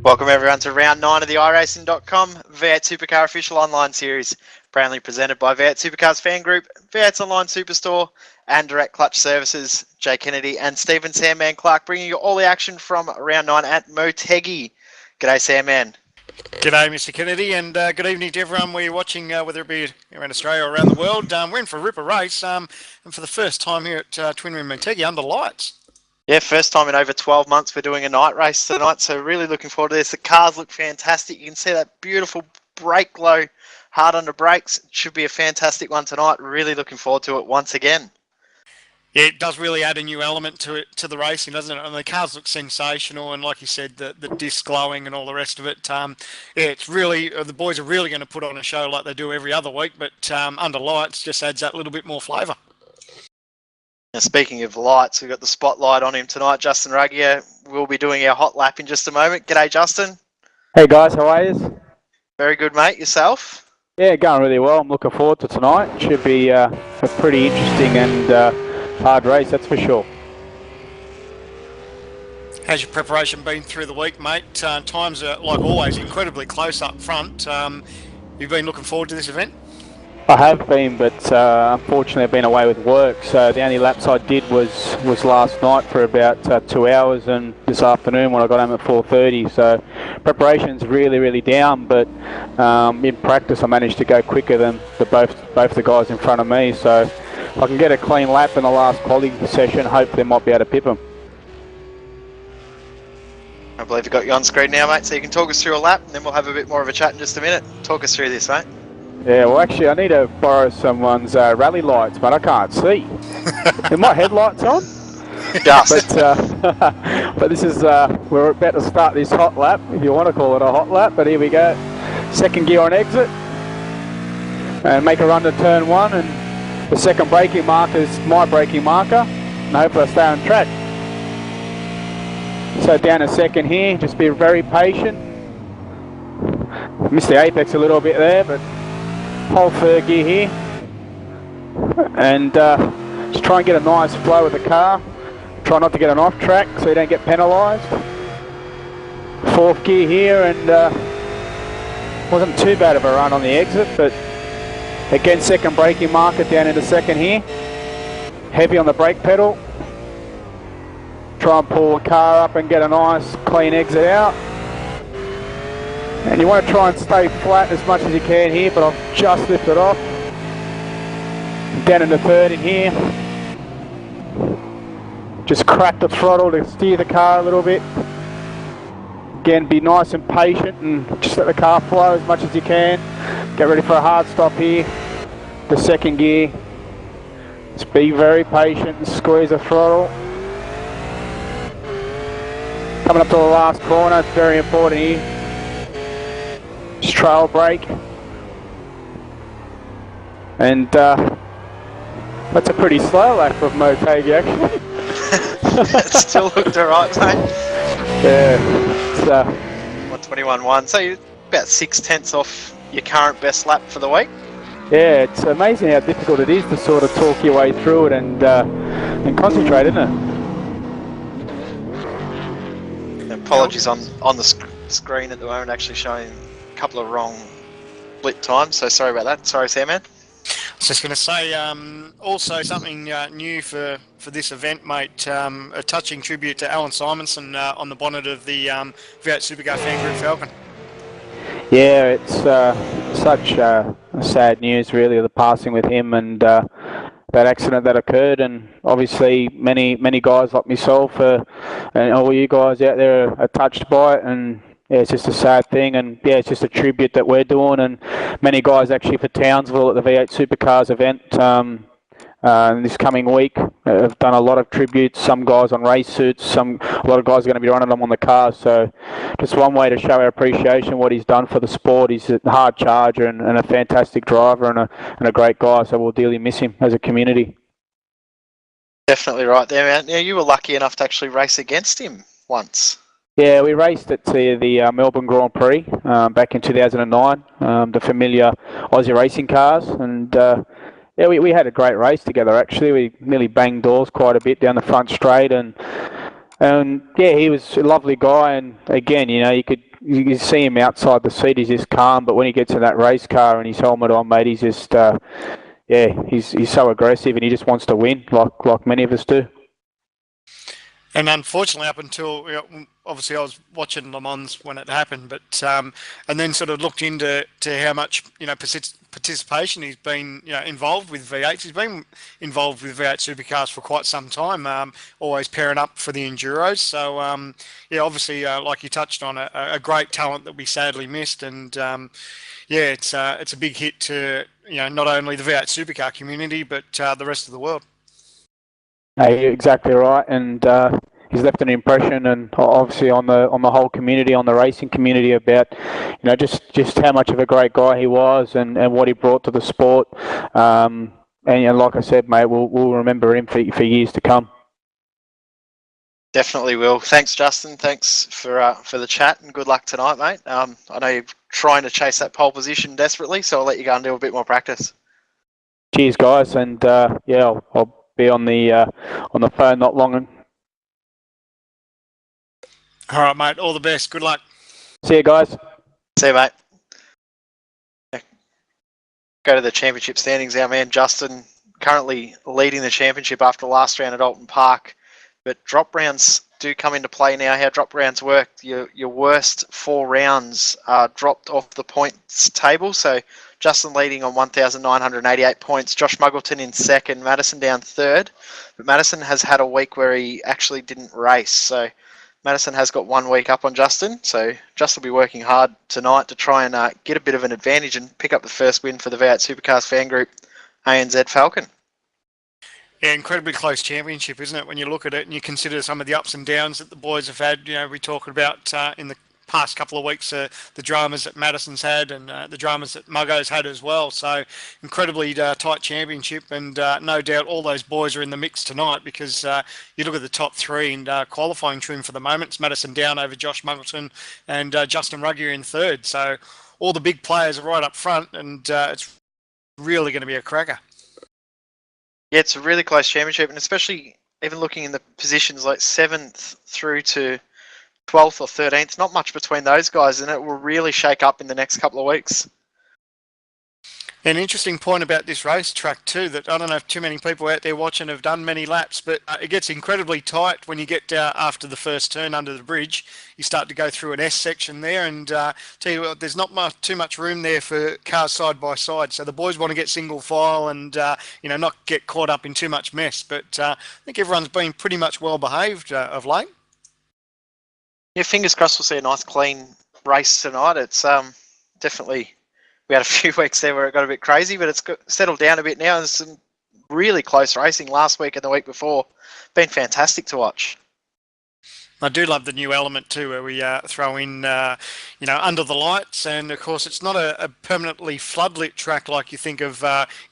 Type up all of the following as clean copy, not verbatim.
Welcome everyone to round 9 of the iRacing.com V8 Supercar official online series, proudly presented by V8 Supercars Fan Group, V8's online superstore, and Direct Clutch Services. Jay Kennedy and Stephen Sandman Clark bringing you all the action from round 9 at Motegi. G'day, Sandman. G'day, Mr. Kennedy, and good evening to everyone we're watching, whether it be around Australia or around the world. We're in for a ripper race, and for the first time here at Twin Rim Motegi under lights. Yeah, first time in over 12 months we're doing a night race tonight, so really looking forward to this. The cars look fantastic. You can see that beautiful brake glow, hard under brakes. It should be a fantastic one tonight. Really looking forward to it once again. Yeah, it does really add a new element to it, to the racing, doesn't it? And the cars look sensational, and like you said, the disc glowing and all the rest of it. Yeah, it's really, the boys are really going to put on a show like they do every other week, but under lights just adds that little bit more flavour. Now, speaking of lights, we've got the spotlight on him tonight. Justin Ruggier will be doing our hot lap in just a moment. G'day, Justin. Hey guys, how are you? Very good, mate. Yourself? Yeah, going really well. I'm looking forward to tonight. Should be a pretty interesting and hard race, that's for sure. How's your preparation been through the week, mate? Times are, like always, incredibly close up front. You've been looking forward to this event? I have been, but unfortunately I've been away with work, so the only laps I did was last night for about 2 hours, and this afternoon when I got home at 4:30. So preparation's really down, but in practice I managed to go quicker than both the guys in front of me. So if I can get a clean lap in the last quality session, hopefully I might be able to pip them. I believe you've got you on screen now, mate, so you can talk us through a lap, and then we'll have a bit more of a chat in just a minute. Talk us through this, mate. Yeah, well actually I need to borrow someone's rally lights, but I can't see. Are my headlights on? Just. But this is, we're about to start this hot lap, if you want to call it a hot lap, but here we go. Second gear on exit. And make a run to turn 1, and the second braking marker is my braking marker, and hopefully I stay on track. So down a second here, just be very patient. Missed the apex a little bit there, but whole third gear here, and just try and get a nice flow with the car. Try not to get an off track so you don't get penalised. Fourth gear here, and wasn't too bad of a run on the exit, but again second braking marker down into second here. Heavy on the brake pedal. Try and pull the car up and get a nice clean exit out. And you want to try and stay flat as much as you can here, but I've just lifted off. Down into third in here. Just crack the throttle to steer the car a little bit. Again, be nice and patient and just let the car flow as much as you can. Get ready for a hard stop here. The second gear. Just be very patient and squeeze the throttle. Coming up to the last corner, it's very important here. Just trail brake, and that's a pretty slow lap of Motegi actually. It still looked alright, mate. Yeah, it's 1:21.1, so you're about 6/10 off your current best lap for the week. Yeah, it's amazing how difficult it is to sort of talk your way through it and concentrate, isn't it? Apologies on the screen at the moment, actually showing a couple of wrong split times, so sorry about that. Sorry, Sandman. I was just going to say, also something new for this event, mate, a touching tribute to Alan Simonson on the bonnet of the V8 Supercar Fan Group Falcon. Yeah, it's such sad news really, the passing with him and that accident that occurred, and obviously many guys like myself and all you guys out there are touched by it, and yeah, it's just a sad thing, and yeah, it's just a tribute that we're doing, and many guys actually for Townsville at the V8 Supercars event this coming week have done a lot of tributes. Some guys on race suits, a lot of guys are going to be running them on the cars, so just one way to show our appreciation what he's done for the sport. He's a hard charger and a fantastic driver and a great guy, so we'll dearly miss him as a community. Definitely right there, man. Now, you were lucky enough to actually race against him once. Yeah, we raced at the Melbourne Grand Prix back in 2009, the familiar Aussie racing cars, and yeah, we had a great race together actually. We nearly banged doors quite a bit down the front straight, and yeah, he was a lovely guy, and again, you know, you could you see him outside the seat, he's just calm, but when he gets in that race car and his helmet on, mate, he's just, he's so aggressive and he just wants to win, like many of us do. And unfortunately, up until obviously I was watching Le Mans when it happened, but and then sort of looked into how much participation he's been involved with V8s. He's been involved with V8 supercars for quite some time, always pairing up for the enduros. So obviously, like you touched on, a great talent that we sadly missed, and it's a big hit to not only the V8 supercar community but the rest of the world. Hey, you're exactly right, and he's left an impression, and obviously on the whole community, on the racing community, about just how much of a great guy he was, and what he brought to the sport. And like I said, mate, we'll remember him for years to come. Definitely will. Thanks, Justin. Thanks for the chat, and good luck tonight, mate. I know you're trying to chase that pole position desperately, so I'll let you go and do a bit more practice. Cheers, guys, and I'll be on the phone not long. All right, mate. All the best. Good luck. See you, guys. See you, mate. Go to the championship standings. Our man Justin currently leading the championship after the last round at Alton Park. But drop rounds do come into play now. How drop rounds work, your worst 4 rounds are dropped off the points table. So Justin leading on 1,988 points. Josh Muggleton in second. Madison down third. But Madison has had a week where he actually didn't race. So Madison has got 1 week up on Justin. So Justin will be working hard tonight to try and get a bit of an advantage and pick up the first win for the V8 Supercars fan group, ANZ Falcon. Yeah, incredibly close championship, isn't it? When you look at it and you consider some of the ups and downs that the boys have had. We talked about in the past couple of weeks the dramas that Madison's had and the dramas that Muggo's had as well. So incredibly tight championship, and no doubt all those boys are in the mix tonight, because you look at the top 3 and qualifying trim for the moment. It's Madison down over Josh Muggleton and Justin Ruggier in third. So all the big players are right up front, and it's really going to be a cracker. Yeah, it's a really close championship, and especially even looking in the positions like 7th through to 12th or 13th, not much between those guys, and it will really shake up in the next couple of weeks. An interesting point about this racetrack too, that I don't know if too many people out there watching have done many laps, but it gets incredibly tight when you get after the first turn under the bridge. You start to go through an S section there, and tell you what, there's not too much room there for cars side by side. So the boys want to get single file and not get caught up in too much mess. But I think everyone's been pretty much well behaved of late. Yeah, fingers crossed we'll see a nice clean race tonight. It's definitely. We had a few weeks there where it got a bit crazy, but it's settled down a bit now. There's some really close racing last week and the week before. Been fantastic to watch. I do love the new element too, where we throw in, under the lights, and of course it's not a permanently floodlit track like you think of,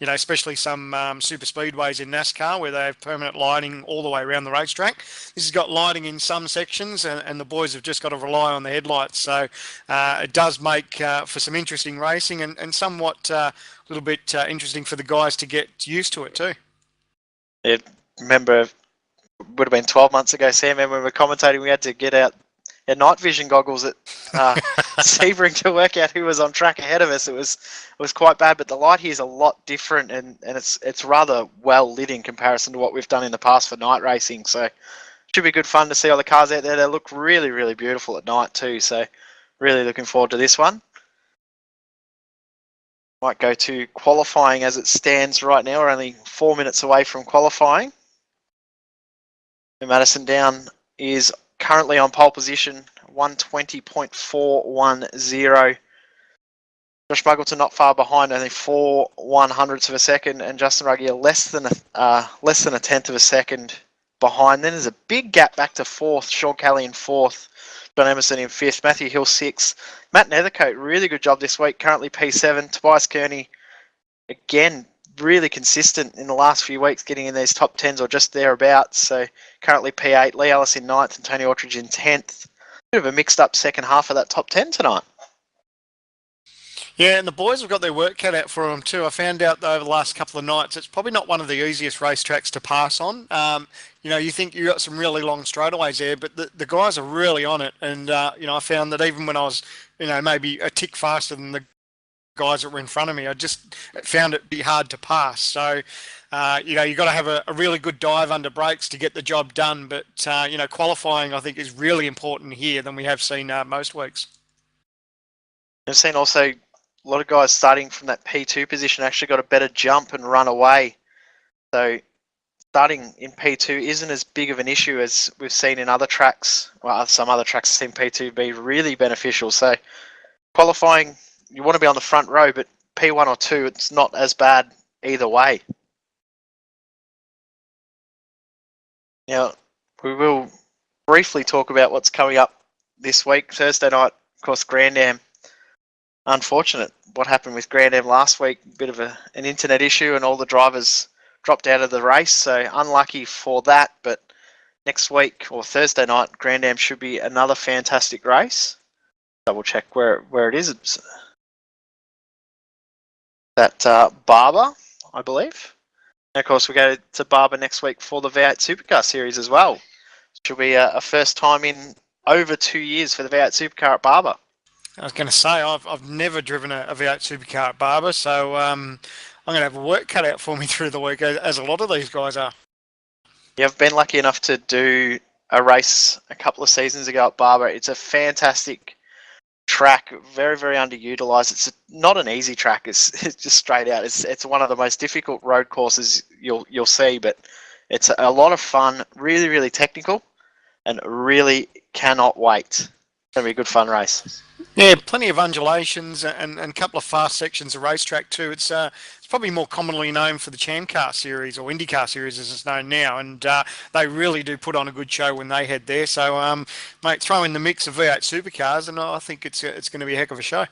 especially some super speedways in NASCAR where they have permanent lighting all the way around the racetrack. This has got lighting in some sections, and the boys have just got to rely on the headlights. So it does make for some interesting racing, and somewhat a little bit interesting for the guys to get used to it too. Yeah, remember. Would have been 12 months ago, Sam, and when we were commentating, we had to get out our night vision goggles at Sebring to work out who was on track ahead of us. It was quite bad, but the light here is a lot different, and it's rather well lit in comparison to what we've done in the past for night racing. So should be good fun to see all the cars out there. They look really, really beautiful at night too. So really looking forward to this one. Might go to qualifying as it stands right now. We're only 4 minutes away from qualifying. Madison down is currently on pole position, 120.410. Josh Muggleton not far behind, only 4/100ths of a second, and Justin Ruggier less than a tenth of a second behind. Then there's a big gap back to fourth. Sean Kelly in fourth, John Emerson in fifth, Matthew Hill sixth. Matt Nethercote, really good job this week, currently P7. Tobias Kearney, again, really consistent in the last few weeks, getting in these top 10s or just thereabouts. So currently P8, Lee Ellis in 9th and Tony Aldridge in 10th. Bit of a mixed up second half of that top 10 tonight. Yeah, and the boys have got their work cut out for them too. I found out though, over the last couple of nights, it's probably not one of the easiest racetracks to pass on. You think you got some really long straightaways there, but the guys are really on it. And I found that even when I was, maybe a tick faster than the guys that were in front of me, I just found it be hard to pass. So, you got to have a really good dive under brakes to get the job done. But qualifying I think is really important here than we have seen most weeks. I've seen also a lot of guys starting from that P2 position actually got a better jump and run away. So starting in P2 isn't as big of an issue as we've seen in other tracks. Well, some other tracks have seen P2 be really beneficial. So qualifying, you want to be on the front row, but P1 or 2, it's not as bad either way. Now, we will briefly talk about what's coming up this week. Thursday night, of course, Grand Am. Unfortunate what happened with Grand Am last week. Bit of an internet issue and all the drivers dropped out of the race. So unlucky for that. But next week or Thursday night, Grand Am should be another fantastic race. Double check where it is. It's at Barber, I believe. And of course, we go to Barber next week for the V8 Supercar Series as well. Should be a first time in over 2 years for the V8 Supercar at Barber. I was going to say, I've never driven a V8 Supercar at Barber, so I'm going to have a work cut out for me through the week, as a lot of these guys are. Yeah, I've been lucky enough to do a race a couple of seasons ago at Barber. It's a fantastic track, very, very underutilized. It's not an easy track. It's just straight out. It's one of the most difficult road courses you'll see, but it's a lot of fun, really, really technical, and really cannot wait. It's going to be a good fun race. Yeah, plenty of undulations and a couple of fast sections of racetrack too. It's probably more commonly known for the Champ Car Series or IndyCar Series as it's known now, and they really do put on a good show when they head there. So, mate, throw in the mix of V8 supercars, and I think it's going to be a heck of a show.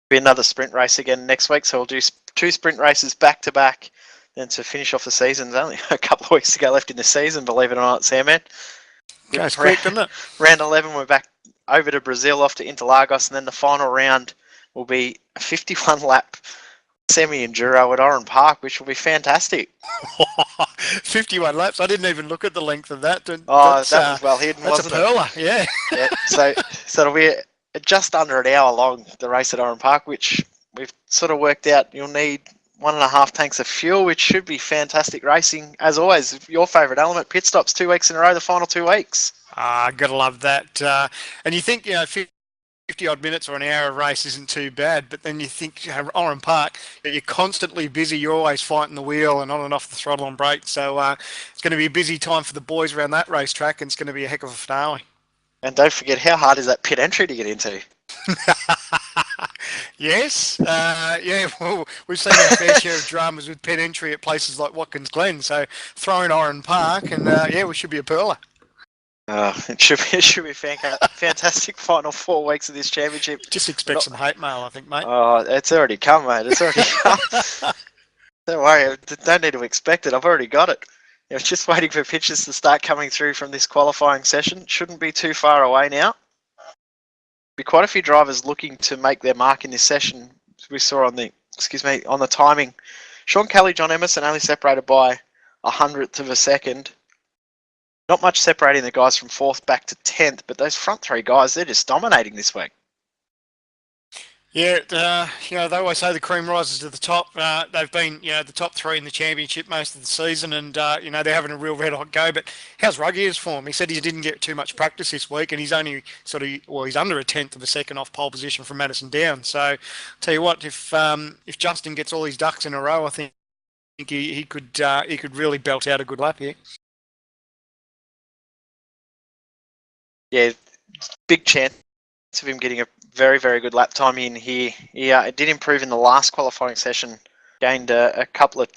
Be another sprint race again next week, so we'll do 2 sprint races back to back. Then to finish off the season, there's only a couple of weeks to go left in the season, believe it or not, Sam. Goes quick, doesn't it? Round 11, we're back over to Brazil, off to Interlagos, and then the final round will be a 51-lap semi-enduro at Oran Park, which will be fantastic. 51 laps. I didn't even look at the length of that. That was well hidden, wasn't it? That's a perler, yeah. Yeah. So it'll be just under an hour long, the race at Oran Park, which we've sort of worked out you'll need 1.5 tanks of fuel, which should be fantastic racing. As always, your favourite element, pit stops 2 weeks in a row, the final 2 weeks. Gotta love that. And you think, 50 odd minutes or an hour of race isn't too bad, but then you think, Oran Park, you're constantly busy, you're always fighting the wheel and on and off the throttle and brake. So it's going to be a busy time for the boys around that racetrack, and it's going to be a heck of a finale. And don't forget, how hard is that pit entry to get into? Yes, well, we've seen our fair share of dramas with pit entry at places like Watkins Glen, so throw in Oran Park and we should be a perler. It should be fantastic final 4 weeks of this championship. Just expect some hate mail, I think, mate. Oh, it's already come, mate. It's already come. Don't worry, don't need to expect it. I've already got it. I was just waiting for pictures to start coming through from this qualifying session. Shouldn't be too far away now. Be quite a few drivers looking to make their mark in this session. We saw on the timing. Sean Kelly, John Emerson only separated by 100th of a second. Not much separating the guys from 4th back to 10th, but those front 3 guys, they're just dominating this week. Yeah, they always say the cream rises to the top. They've been, the top 3 in the championship most of the season, and they're having a real red hot go. But how's Ruggiers form? He said he didn't get too much practice this week, and he's only he's under 1/10 of a second off pole position from Madison Down. So, tell you what, if Justin gets all his ducks in a row, I think he could really belt out a good lap here. Yeah, big chance of him getting a very, very good lap time in here. He did improve in the last qualifying session, gained a couple of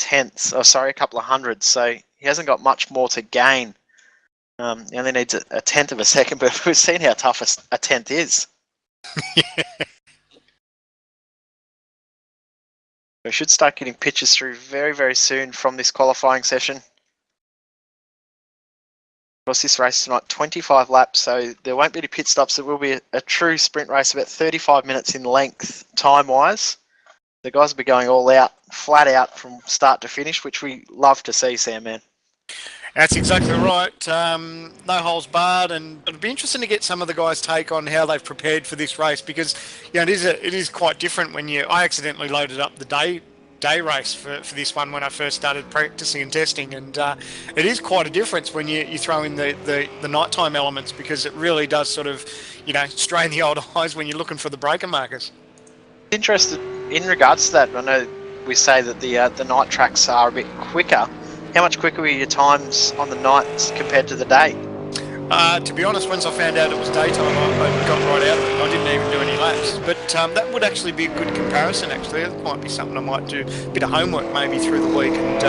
hundreds, so he hasn't got much more to gain. He only needs a 1/10 of a second, but we've seen how tough a 1/10 is. Yeah. We should start getting pictures through very, very soon from this qualifying session. Of course, this race tonight, 25 laps, so there won't be any pit stops. It will be a true sprint race, about 35 minutes in length, time-wise. The guys will be going all out, flat out from start to finish, which we love to see, Sam, man. That's exactly right. No holes barred, and it'd be interesting to get some of the guys' take on how they've prepared for this race, because it is quite different when I accidentally loaded up the day race for this one when I first started practicing and testing, and it is quite a difference when you throw in the nighttime elements, because it really does sort of strain the old eyes when you're looking for the breaker markers. Interested in regards to that, I know we say that the night tracks are a bit quicker. How much quicker were your times on the nights compared to the day? To be honest, once I found out it was daytime, I got right out of it. I didn't even do any laps. But that would actually be a good comparison, actually. It might be something I might do a bit of homework maybe through the week and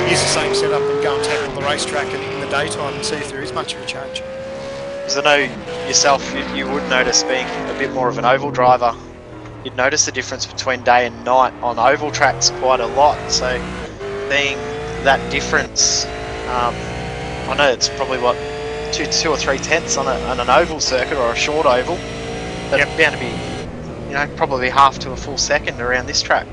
use the same setup and go and tackle the racetrack in the daytime and see if there is much of a change. Because I know yourself, you would notice, being a bit more of an oval driver, you'd notice the difference between day and night on oval tracks quite a lot. So being that difference, I know it's probably what, two or three tenths on an oval circuit or a short oval. But it's bound to be, probably half to a full second around this track.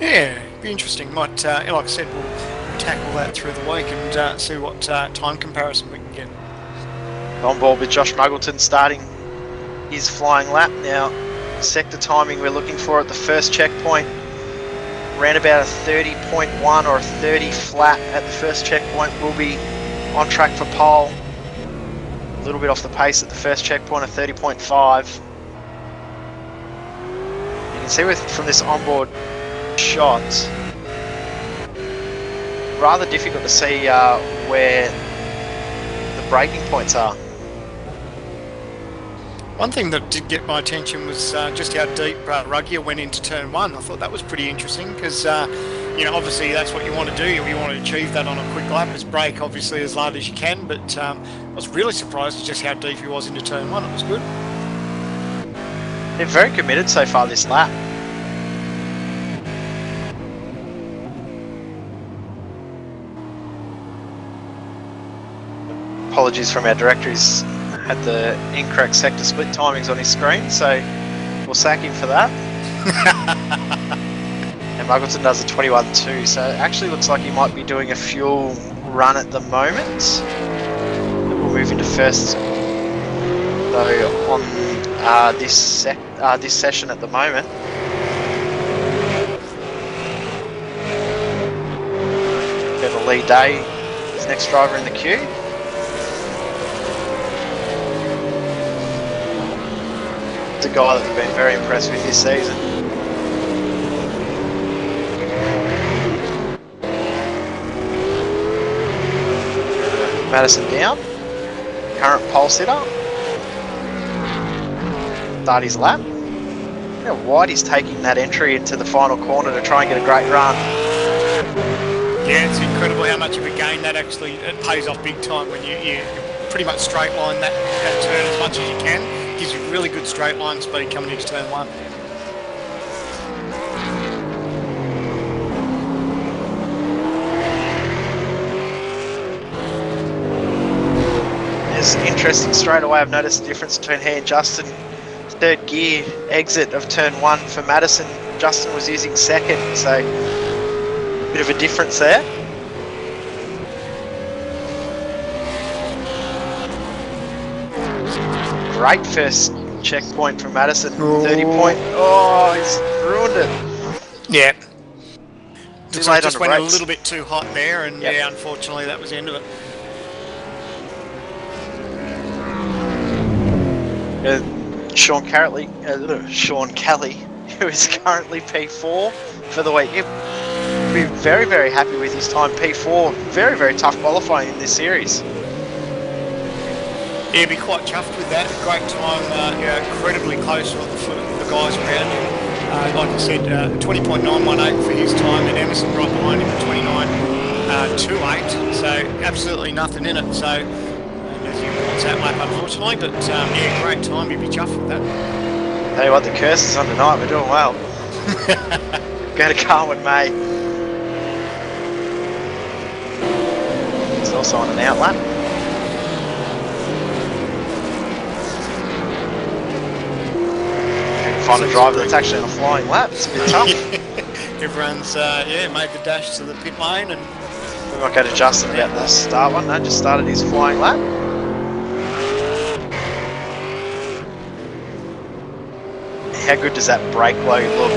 Yeah, be interesting. Might, like I said, we'll tackle that through the week and see what time comparison we can get. On board with Josh Muggleton starting his flying lap now. Sector timing we're looking for at the first checkpoint. Around about a 30.1 or a 30 flat at the first checkpoint. We'll be on track for pole. A little bit off the pace at the first checkpoint, a 30.5. You can see from this onboard shot, rather difficult to see where the braking points are. One thing that did get my attention was just how deep Ruggier went into turn one. I thought that was pretty interesting because, obviously that's what you want to do. You want to achieve that on a quick lap, is brake obviously as loud as you can, but I was really surprised at just how deep he was into turn one. It was good. They're very committed so far this lap. Apologies from our director, he's had the incorrect sector split timings on his screen, so we'll sack him for that. And Muggleton does a 21.2, so it actually looks like he might be doing a fuel run at the moment. We'll move into first, though, on this session at the moment. Got the lead day, his next driver in the queue. It's a guy that we've been very impressed with this season. Madison down, current pole sitter. Start his lap. How wide he's taking that entry into the final corner to try and get a great run. Yeah, it's incredible how much of a gain that actually it pays off big time when you pretty much straight line that turn as much as you can. Gives you really good straight line speed coming into turn one. It's interesting straight away. I've noticed the difference between he and Justin. Third gear exit of turn one for Madison. Justin was using second, so a bit of a difference there. Great first checkpoint from Madison. 30 point. Oh, he's ruined it. Yeah. Too late Just on the went brakes. a little bit too hot there, and yeah, unfortunately that was the end of it. Sean Kelly, who is currently P4 for the week. He'll be very, very happy with his time. P4, very, very tough qualifying in this series. Yeah, be quite chuffed with that. Great time, incredibly close to the guys around him. Like I said, 20.918 for his time, and Emerson right behind him at 29.28. So absolutely nothing in it. So as he wants that lap, unfortunately, but yeah, great time. You'd be chuffed with that. Tell you what, the curse is on tonight. We're doing well. Go to Carwin May. It's also on an out lap. find a driver that's actually on a flying lap. It's a bit tough. Everyone's made the dash to the pit lane, and We might go to Justin about the start one. No, just started his flying lap. How good does that brake load look?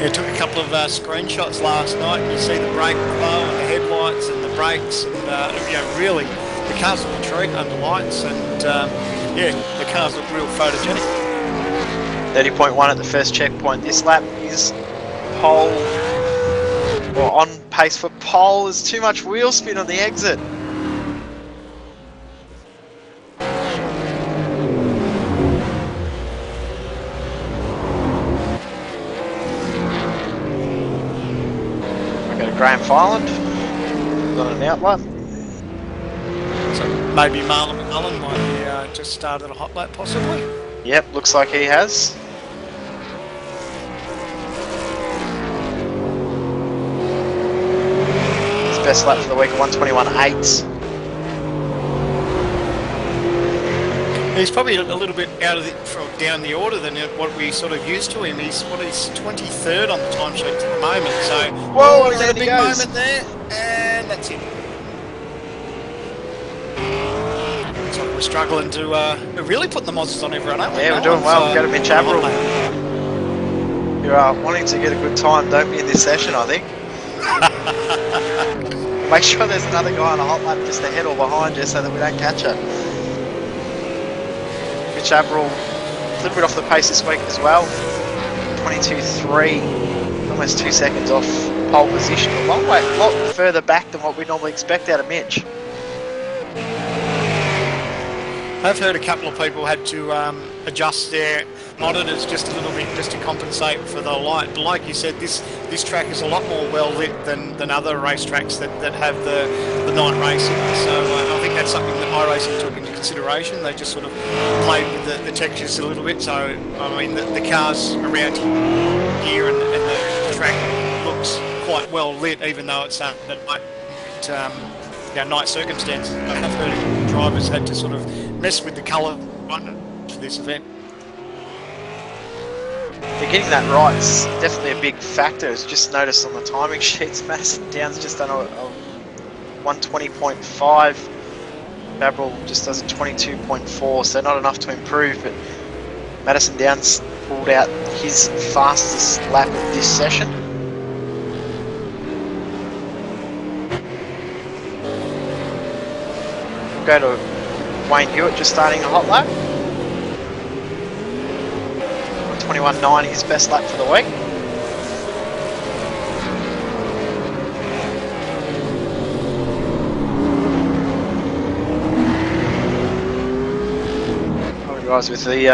yeah, took a couple of screenshots last night, and you see the brake flow and the headlights and the brakes, and really the cars look a treat under lights, and the cars look real photogenic. 30.1 at the first checkpoint. This lap is pole, or on pace for pole. There's too much wheel spin on the exit. We go to Graham Fireland. Got an outlap. So maybe Marlon McMullen might be just started a hot lap, possibly. Yep, looks like he has. His best lap for the week of 121.8. He's probably a little bit out of down the order than what we sort of used to him. He's 23rd on the timesheet at the moment. So whoa, he's there had a he big goes. moment there, and that's it. So we're struggling to we're really putting the Mozzies on everyone, aren't we? Yeah, we're doing well. We've got to Mitch Averill. You are wanting to get a good time, don't we, in this session, I think. Make sure there's another guy on a hot lap just ahead or behind you so that we don't catch it. Mitch Averill, a little bit off the pace this week as well. 22.3, almost 2 seconds off pole position. A lot further back than what we normally expect out of Mitch. I've heard a couple of people had to adjust their monitors just a little bit just to compensate for the light. But like you said, this track is a lot more well lit than other racetracks that have the night racing. So I think that's something that iRacing took into consideration. They just sort of played with the textures a little bit. So I mean, the cars around here and the track looks quite well lit, even though it's at night circumstances. I have heard drivers had to sort of mess with the colour for this event. Yeah, getting that right is definitely a big factor. It's just noticed on the timing sheets, Madison Downs just done a 120.5. Averill just does a 22.4, so not enough to improve, but Madison Downs pulled out his fastest lap of this session. We'll go to Wayne Hewitt just starting a hot lap. 21.9, his best lap for the week. Guys with the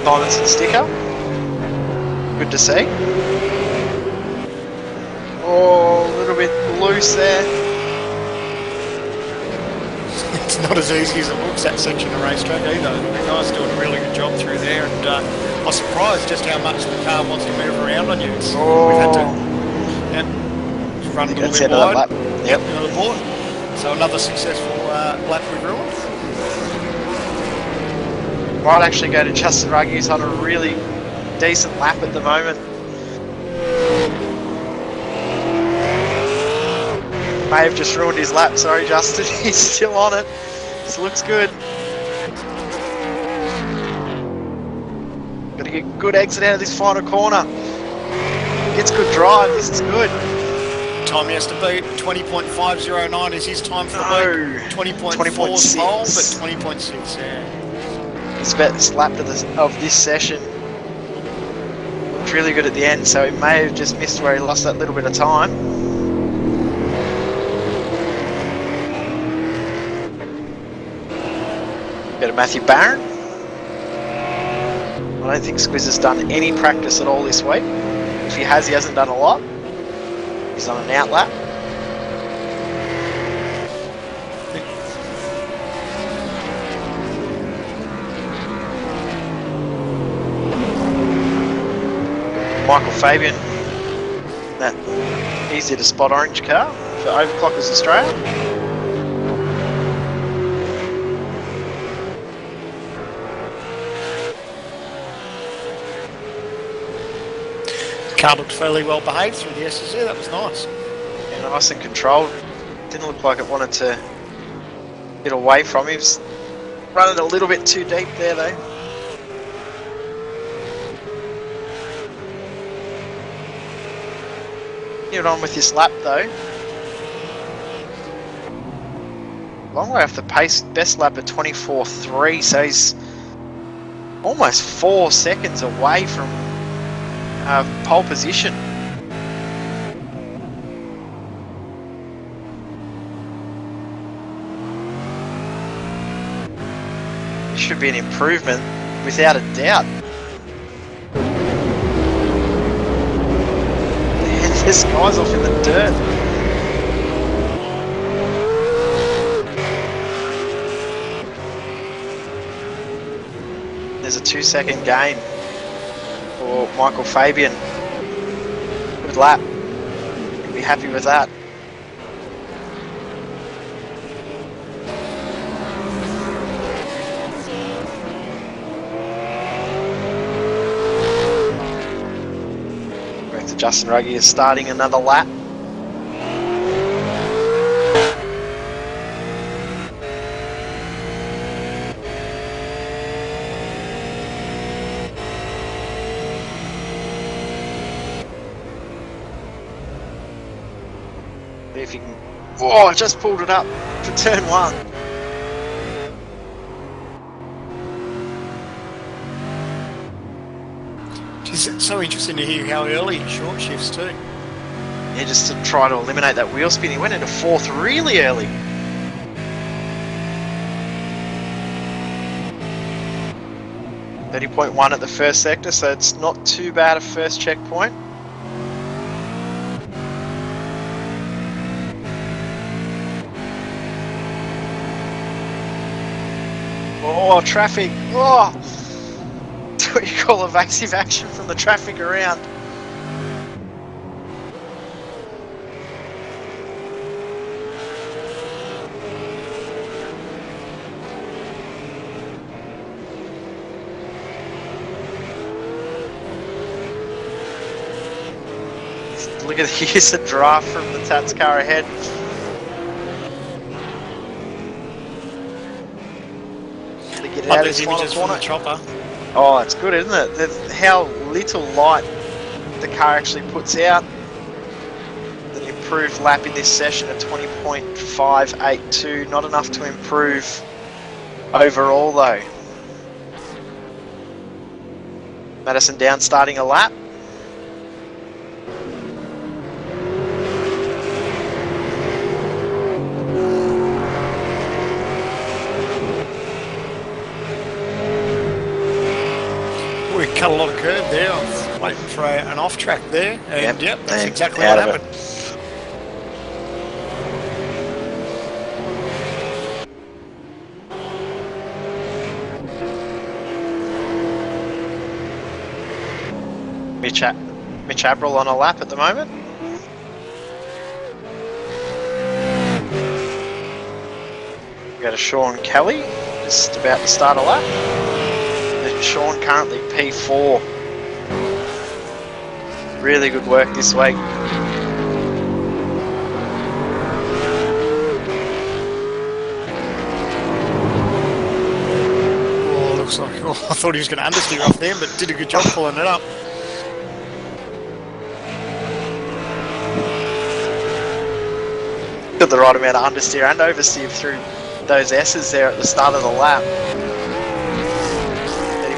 diamonds and sticker. Good to see. Oh, a little bit loose there. It's not as easy as it looks, that section of racetrack either. The guy's doing a really good job through there, and I was surprised just how much the car wants to move around on you. We've had to run a little bit wide. Yep. On the board. So another successful lap we've ruined. Might actually go to Justin Ruggie, who's on a really decent lap at the moment. May have just ruined his lap, sorry Justin, he's still on it. This looks good. Got to get good exit out of this final corner. Gets good drive, this is good. Time he has to beat, 20.509 is his time for the week. 20.4 pole, but 20.6, yeah. His best lap of this session. Looked really good at the end, so he may have just missed where he lost that little bit of time. Go to Matthew Barron. I don't think Squiz has done any practice at all this week. If he has, he hasn't done a lot. He's on an out lap. Michael Fabian, that easy to spot orange car for Overclockers Australia. Car looked fairly well behaved through the S's there. That was nice. Yeah, nice and controlled. Didn't look like it wanted to get away from him. He was running a little bit too deep there though. Get on with this lap though. Long way off the pace, best lap at 24.3, so he's almost 4 seconds away from pole position. Should be an improvement without a doubt. And this guy's off in the dirt. There's a 2-second gain for Michael Fabian. Good lap. He'll be happy with that. Back to Justin Ruggie is starting another lap. If you can, oh, just pulled it up for turn 1. Geez, it's so interesting to hear how early he short shifts too. Yeah, just to try to eliminate that wheel spin. He went into 4th really early. .1 at the first sector, so it's not too bad a first checkpoint. Oh, traffic. Oh! That's what you call evasive action from the traffic around. Look at the use of draft from the Tats car ahead. Like those images from the chopper. Oh, it's good, isn't it? How little light the car actually puts out. An improved lap in this session at 20.582. Not enough to improve overall though. Madison down starting a lap. We cut a lot of curve there. I was waiting for an off track there, and yep, that's exactly what happened. Mitch Abril on a lap at the moment. We got a Sean Kelly just about to start a lap. Sean currently P4. Really good work this week. Oh, looks like, I thought he was going to understeer off there, but did a good job pulling it up. Got the right amount of understeer and oversteer through those S's there at the start of the lap.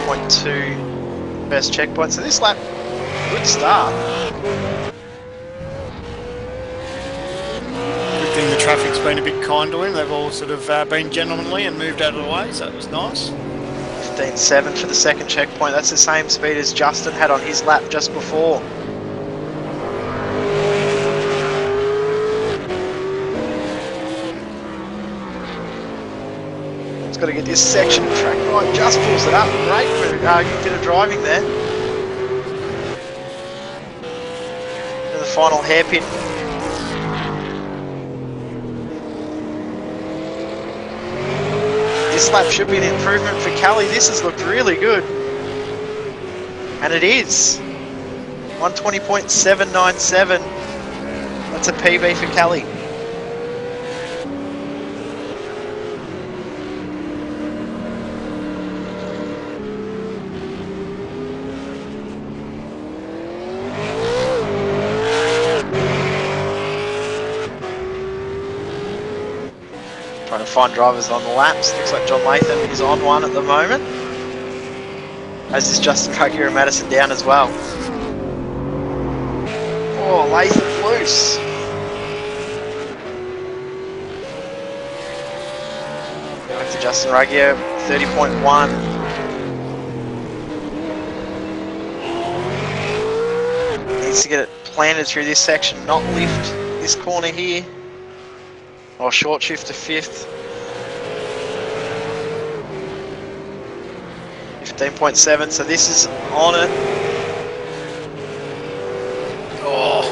30.2 first checkpoint, so this lap, good start. Good thing the traffic's been a bit kind to him. They've all sort of been gentlemanly and moved out of the way, so that was nice. 15.7 for the second checkpoint. That's the same speed as Justin had on his lap just before. Got to get this section of track right, just pulls it up. Great bit of driving there. And the final hairpin. This lap should be an improvement for Kelly. This has looked really good. And it is. 120.797. That's a PB for Kelly. Trying to find drivers on the laps. Looks like John Latham is on one at the moment. As is Justin Ruggier and Madison Down as well. Oh, Latham loose. Back to Justin Ruggier, 30.1. Needs to get it planted through this section, not lift this corner here. Or short shift to 5th. 15.7, so this is on it. Oh,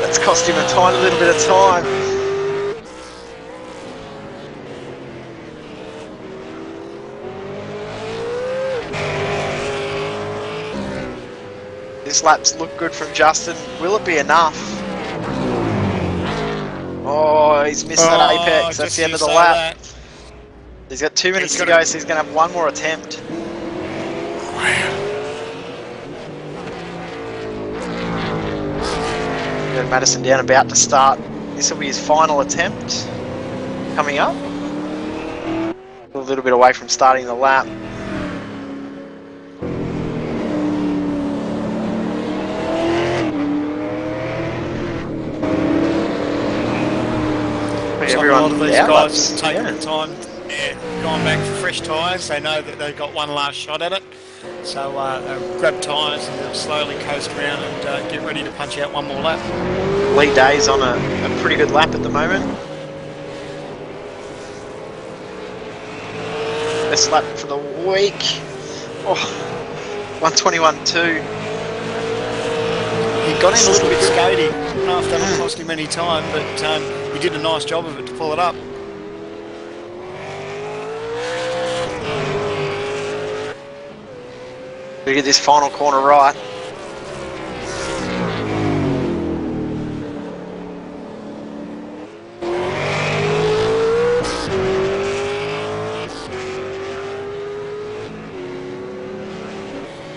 that's cost him a tiny little bit of time. This lap's look good from Justin. Will it be enough? Oh, he's missed that apex. That's the end of the lap. He's got 2 minutes to go, so he's going to have one more attempt. Got Madison Down about to start. This will be his final attempt coming up. A little bit away from starting the lap. A lot of these guys taking the time, going back for fresh tyres. They know that they've got one last shot at it, so they'll grab tyres and they'll slowly coast around and get ready to punch out one more lap. Lee Day's on a pretty good lap at the moment. Best lap for the week. Oh, 121.2. He got in a little bit skaty. I don't know if that cost him any time, but he did a nice job of it to pull it up. We get this final corner right.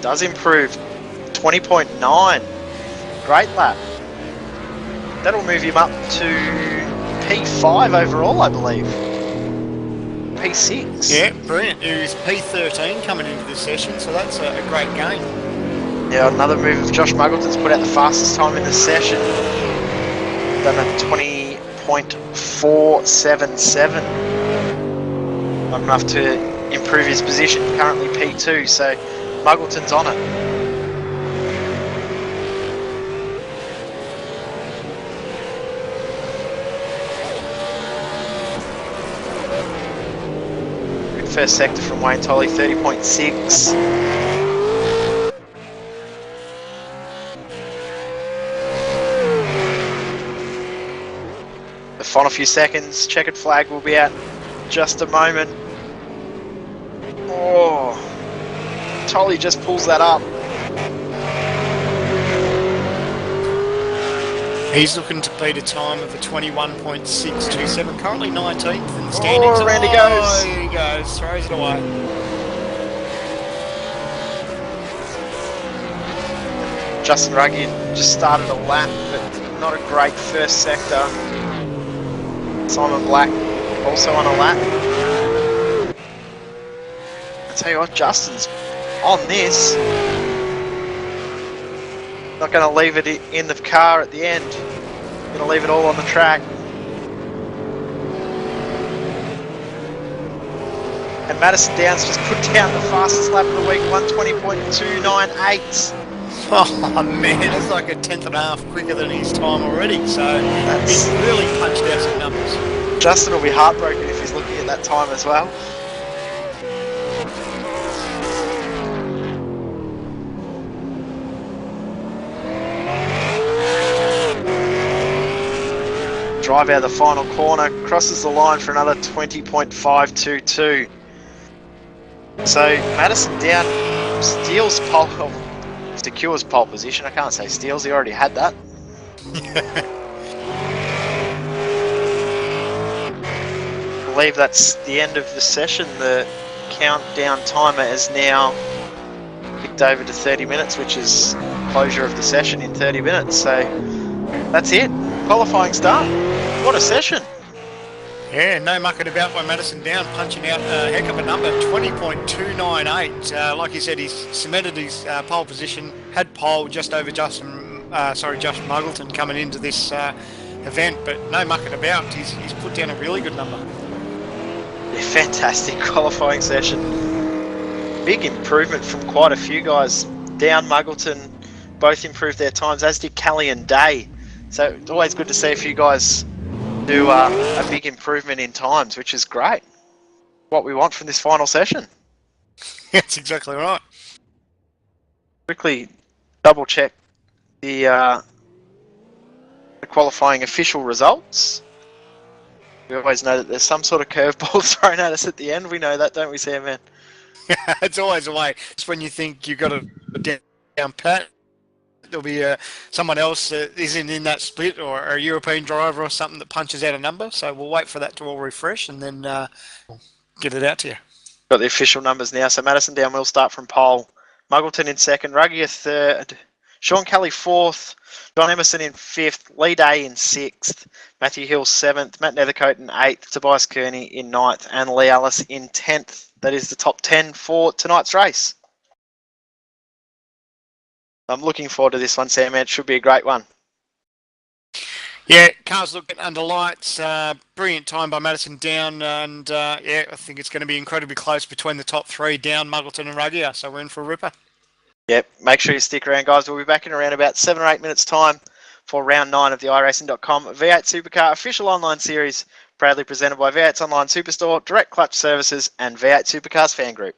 Does improve. 20.9. Great lap. That'll move him up to P5 overall, I believe. P6. Yeah, brilliant. He was P13 coming into this session, so that's a great gain. Yeah, another move of Josh Muggleton's put out the fastest time in the session. Done at 20.477. Not enough to improve his position, currently P2, so Muggleton's on it. First sector from Wayne Tolley, 30.6. The final few seconds, checkered flag will be out in just a moment. Oh, Tolley just pulls that up. He's looking to beat a time of a 21.627, currently 19th in the standings. Oh, around he goes. There he goes, throws it away. Justin Ruggier just started a lap, but not a great first sector. Simon Black also on a lap. I tell you what, Justin's on this. Not going to leave it in the car at the end. Going to leave it all on the track. And Madison Downs just put down the fastest lap of the week, 120.298. Oh man, that's like a tenth and a half quicker than his time already. So he's really punched out some numbers. Justin will be heartbroken if he's looking at that time as well. Drive out of the final corner, crosses the line for another 20.522. So Madison Down steals Decure's pole position. I can't say steals. He already had that. I believe that's the end of the session. The countdown timer is now picked over to 30 minutes, which is closure of the session in 30 minutes. So that's it. Qualifying start. What a session. Yeah, no mucking about by Madison Down, punching out a heck of a number, 20.298. Like you said, he's cemented his pole position, had pole just over Josh Muggleton coming into this event, but no mucking about. He's put down a really good number. Yeah, fantastic qualifying session. Big improvement from quite a few guys. Down, Muggleton, both improved their times, as did Kelly and Day. So it's always good to see a few guys do a big improvement in times, which is great. What we want from this final session. That's exactly right. Quickly double check the qualifying official results. We always know that there's some sort of curveball thrown at us at the end. We know that, don't we, Sam, man? It's always the way. It's when you think you've got a down pat. There'll be someone else that isn't in that split, or a European driver or something that punches out a number. So we'll wait for that to all refresh and then we'll get it out to you. Got the official numbers now. So Madison Down will start from pole. Muggleton in second, Ruggier third, Sean Kelly fourth, John Emerson in fifth, Lee Day in sixth, Matthew Hill seventh, Matt Nethercote in eighth, Tobias Kearney in ninth, and Lee Ellis in 10th. That is the top 10 for tonight's race. I'm looking forward to this one, Sam. It should be a great one. Yeah, cars looking under lights. Brilliant time by Madison Down, and yeah, I think it's going to be incredibly close between the top three, Down, Muggleton, and Ruggier. So we're in for a ripper. Yep, make sure you stick around, guys. We'll be back in around about 7 or 8 minutes' time for round 9 of the iRacing.com V8 Supercar official online series, proudly presented by V8's Online Superstore, Direct Clutch Services, and V8 Supercars Fan Group.